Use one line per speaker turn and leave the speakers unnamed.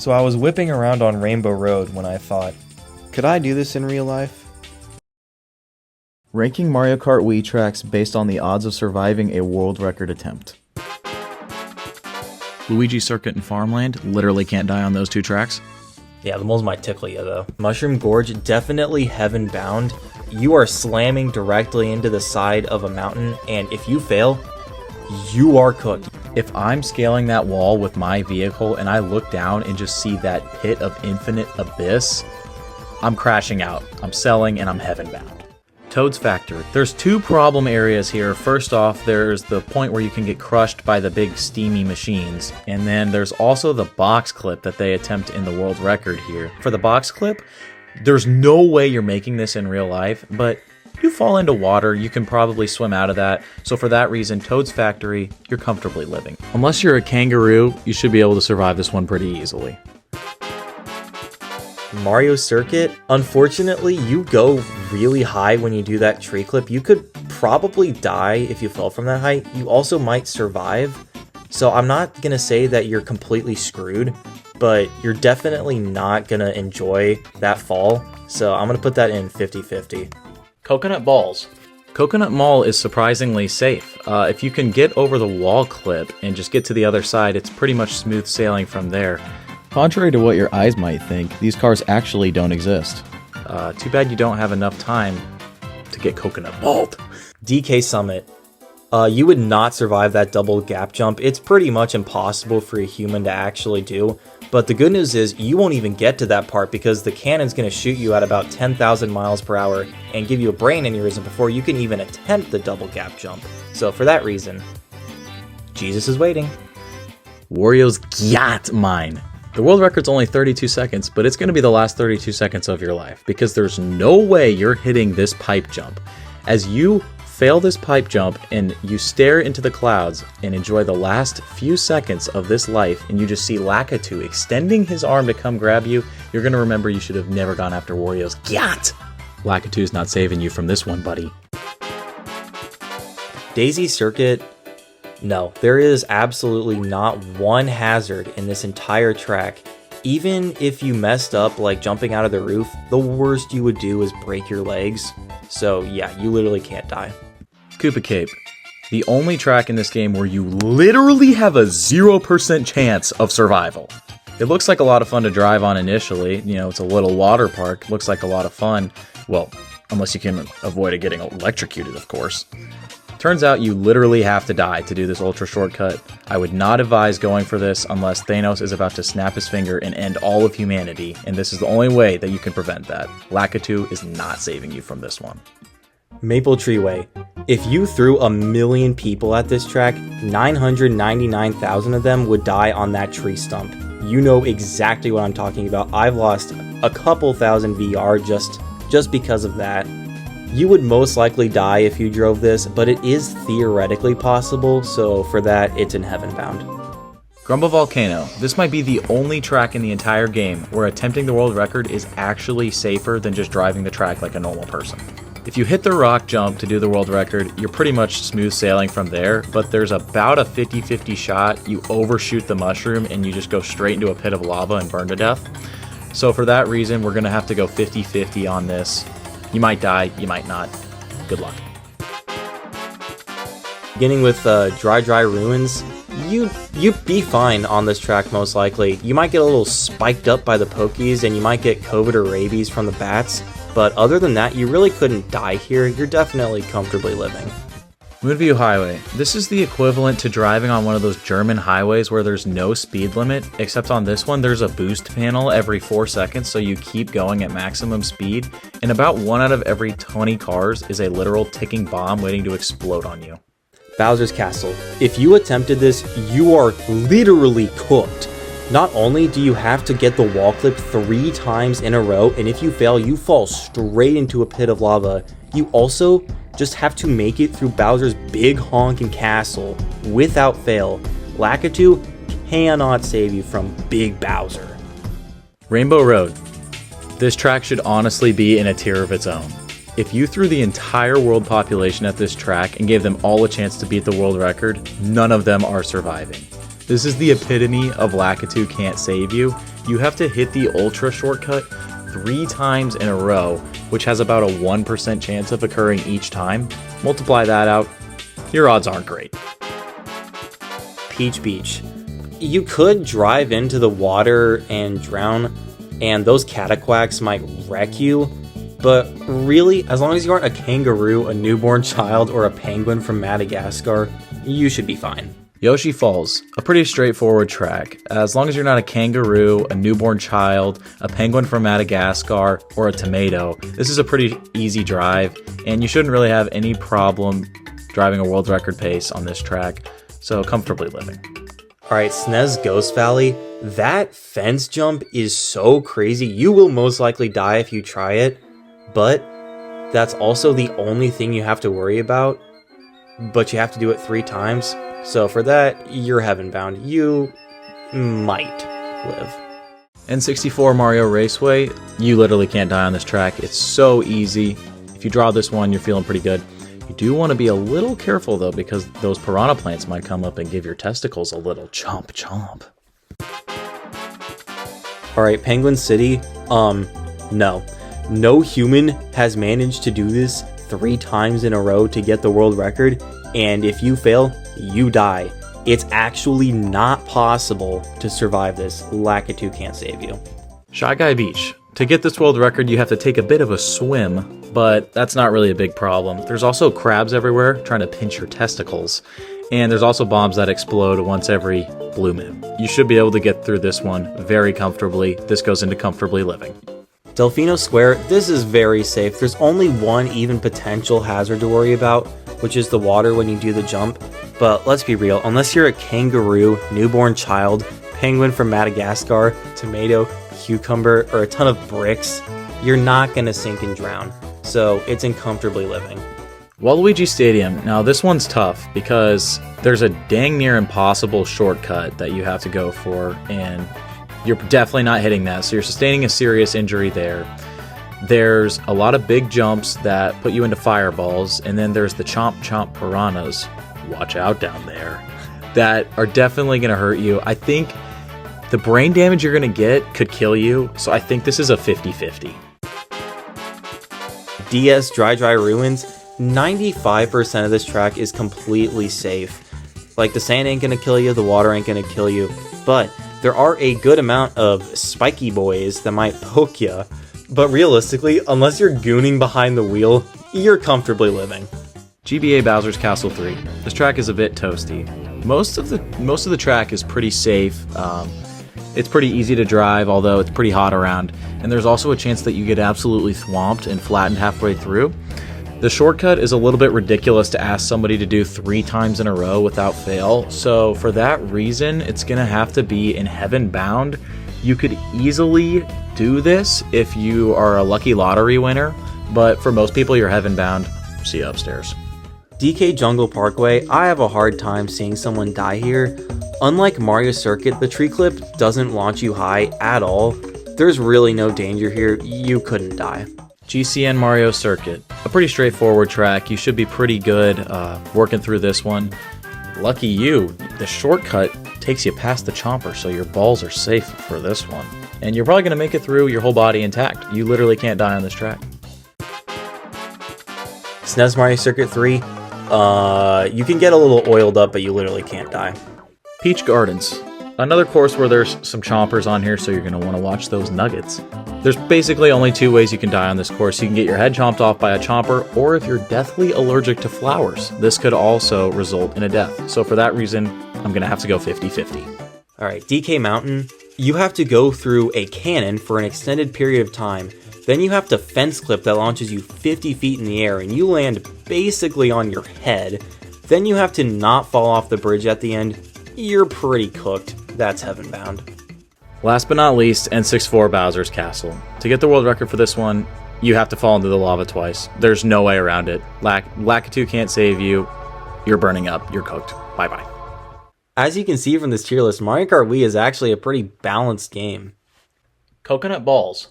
So I was whipping around on Rainbow Road when I thought, could I do this in real life?
Ranking Mario Kart Wii tracks based on the odds of surviving a world record attempt.
Luigi Circuit and Farmland literally can't die on those two tracks.
Yeah, the moles might tickle you though. Mushroom Gorge, definitely heaven bound. You are slamming directly into the side of a mountain, and if you fail, you are cooked.
If I'm scaling that wall with my vehicle and I look down and just see that pit of infinite abyss, I'm crashing out, I'm selling, and I'm heaven bound. Toad's Factory. There's two problem areas here. First off, there's the point where you can get crushed by the big steamy machines, and then there's also the box clip that they attempt in the world record here. For the box clip, there's no way you're making this in real life, but you fall into water, you can probably swim out of that. So for that reason, Toad's Factory, you're comfortably living. Unless you're a kangaroo, you should be able to survive this one pretty easily.
Mario Circuit, unfortunately, you go really high when you do that tree clip. You could probably die if you fell from that height. You also might survive. So I'm not going to say that you're completely screwed, but you're definitely not going to enjoy that fall. So I'm going to put that in 50-50.
Coconut Balls. Coconut Mall is surprisingly safe. If you can get over the wall clip and just get to the other side, it's pretty much smooth sailing from there.
Contrary to what your eyes might think, these cars actually don't exist.
Too bad you don't have enough time to get Coconut Balled.
DK Summit. You would not survive that double gap jump. It's pretty much impossible for a human to actually do. But the good news is you won't even get to that part because the cannon's going to shoot you at about 10,000 miles per hour and give you a brain aneurysm before you can even attempt the double gap jump. So for that reason, Jesus is waiting.
Wario's Gyat Mine. The world record's only 32 seconds, but it's going to be the last 32 seconds of your life because there's no way you're hitting this pipe jump. As you fail this pipe jump and you stare into the clouds and enjoy the last few seconds of this life and you just see Lakitu extending his arm to come grab you, you're going to remember you should have never gone after Wario's Gyat. Lakitu's not saving you from this one, buddy.
Daisy Circuit. No, there is absolutely not one hazard in this entire track. Even if you messed up like jumping out of the roof, the worst you would do is break your legs. So yeah, you literally can't die.
Koopa Cape. The only track in this game where you literally have a 0% chance of survival. It looks like a lot of fun to drive on initially. You know, it's a little water park. Looks like a lot of fun. Well, unless you can avoid it getting electrocuted, of course. Turns out you literally have to die to do this ultra shortcut. I would not advise going for this unless Thanos is about to snap his finger and end all of humanity, and this is the only way that you can prevent that. Lakitu is not saving you from this one.
Maple Tree Way. If you threw 1,000,000 people at this track, 999,000 of them would die on that tree stump. You know exactly what I'm talking about. I've lost a couple thousand VR just because of that. You would most likely die if you drove this, but it is theoretically possible, so for that, it's in heaven bound.
Grumble Volcano. This might be the only track in the entire game where attempting the world record is actually safer than just driving the track like a normal person. If you hit the rock jump to do the world record, you're pretty much smooth sailing from there, but there's about a 50-50 shot you overshoot the mushroom and you just go straight into a pit of lava and burn to death. So for that reason, we're going to have to go 50-50 on this. You might die, you might not. Good luck.
Beginning with Dry Ruins, you'd be fine on this track most likely. You might get a little spiked up by the pokies and you might get COVID or rabies from the bats, but other than that, you really couldn't die here. You're definitely comfortably living.
Moonview Highway. This is the equivalent to driving on one of those German highways where there's no speed limit, except on this one there's a boost panel every 4 seconds, so you keep going at maximum speed, and about 1 out of every 20 cars is a literal ticking bomb waiting to explode on you.
Bowser's Castle. If you attempted this, you are literally cooked. Not only do you have to get the wall clip 3 times in a row, and if you fail, you fall straight into a pit of lava, you also just have to make it through Bowser's big honking castle without fail. Lakitu cannot save you from Big Bowser.
Rainbow Road. This track should honestly be in a tier of its own. If you threw the entire world population at this track and gave them all a chance to beat the world record, none of them are surviving. This is the epitome of Lakitu can't save you, you have to hit the Ultra shortcut 3 times in a row, which has about a 1% chance of occurring each time. Multiply that out, your odds aren't great.
Peach Beach. You could drive into the water and drown, and those cataquacks might wreck you, but really, as long as you aren't a kangaroo, a newborn child, or a penguin from Madagascar, you should be fine.
Yoshi Falls, a pretty straightforward track. As long as you're not a kangaroo, a newborn child, a penguin from Madagascar, or a tomato, this is a pretty easy drive, and you shouldn't really have any problem driving a world record pace on this track, so comfortably living.
Alright, SNES Ghost Valley, that fence jump is so crazy. You will most likely die if you try it, but that's also the only thing you have to worry about, but you have to do it 3 times. So for that, you're heaven bound. You might live.
N64 Mario Raceway, you literally can't die on this track. It's so easy. If you draw this one, you're feeling pretty good. You do want to be a little careful though, because those piranha plants might come up and give your testicles a little chomp chomp.
Alright, Penguin City, no. No human has managed to do this 3 times in a row to get the world record, and if you fail, you die. It's actually not possible to survive this. Lakitu can't save you.
Shy Guy Beach. To get this world record, you have to take a bit of a swim, but that's not really a big problem. There's also crabs everywhere trying to pinch your testicles, and there's also bombs that explode once every blue moon. You should be able to get through this one very comfortably. This goes into comfortably living.
Delfino Square, this is very safe. There's only one even potential hazard to worry about, which is the water when you do the jump. But let's be real, unless you're a kangaroo, newborn child, penguin from Madagascar, tomato, cucumber, or a ton of bricks, you're not gonna sink and drown. So it's in comfortably living.
Waluigi Stadium. Now this one's tough because there's a dang near impossible shortcut that you have to go for, and you're definitely not hitting that, so you're sustaining a serious injury there. There's a lot of big jumps that put you into fireballs, and then there's the chomp chomp piranhas, watch out down there, that are definitely going to hurt you. I think the brain damage you're going to get could kill you, so I think this is a 50-50.
DS Dry Ruins, 95% of this track is completely safe. Like, the sand ain't gonna kill you, the water ain't gonna kill you, but there are a good amount of spiky boys that might poke you. But realistically, unless you're gooning behind the wheel, you're comfortably living.
GBA Bowser's Castle 3. This track is a bit toasty. Most of the track is pretty safe. It's pretty easy to drive, although it's pretty hot around. And there's also a chance that you get absolutely thwomped and flattened halfway through. The shortcut is a little bit ridiculous to ask somebody to do 3 times in a row without fail. So for that reason, it's gonna have to be in heaven bound. You could easily do this if you are a lucky lottery winner, but for most people, you're heaven bound. See you upstairs.
DK Jungle Parkway, I have a hard time seeing someone die here. Unlike Mario Circuit, the tree clip doesn't launch you high at all. There's really no danger here, you couldn't die.
GCN Mario Circuit, a pretty straightforward track. You should be pretty good working through this one. Lucky you, the shortcut takes you past the chomper, so your balls are safe for this one. And you're probably going to make it through your whole body intact. You literally can't die on this track.
SNES Mario Circuit 3, you can get a little oiled up, but you literally can't die.
Peach Gardens, another course where there's some chompers on here, so you're going to want to watch those nuggets. There's basically only 2 ways you can die on this course. You can get your head chomped off by a chomper, or if you're deathly allergic to flowers, this could also result in a death. So for that reason, I'm going to have to go 50-50.
Alright, DK Mountain, you have to go through a cannon for an extended period of time. Then you have to fence clip that launches you 50 feet in the air, and you land basically on your head. Then you have to not fall off the bridge at the end. You're pretty cooked. That's heaven bound.
Last but not least, N64 Bowser's Castle. To get the world record for this one, you have to fall into the lava twice. There's no way around it. Lakitu can't save you. You're burning up. You're cooked. Bye-bye.
As you can see from this tier list, Mario Kart Wii is actually a pretty balanced game.
Coconut balls.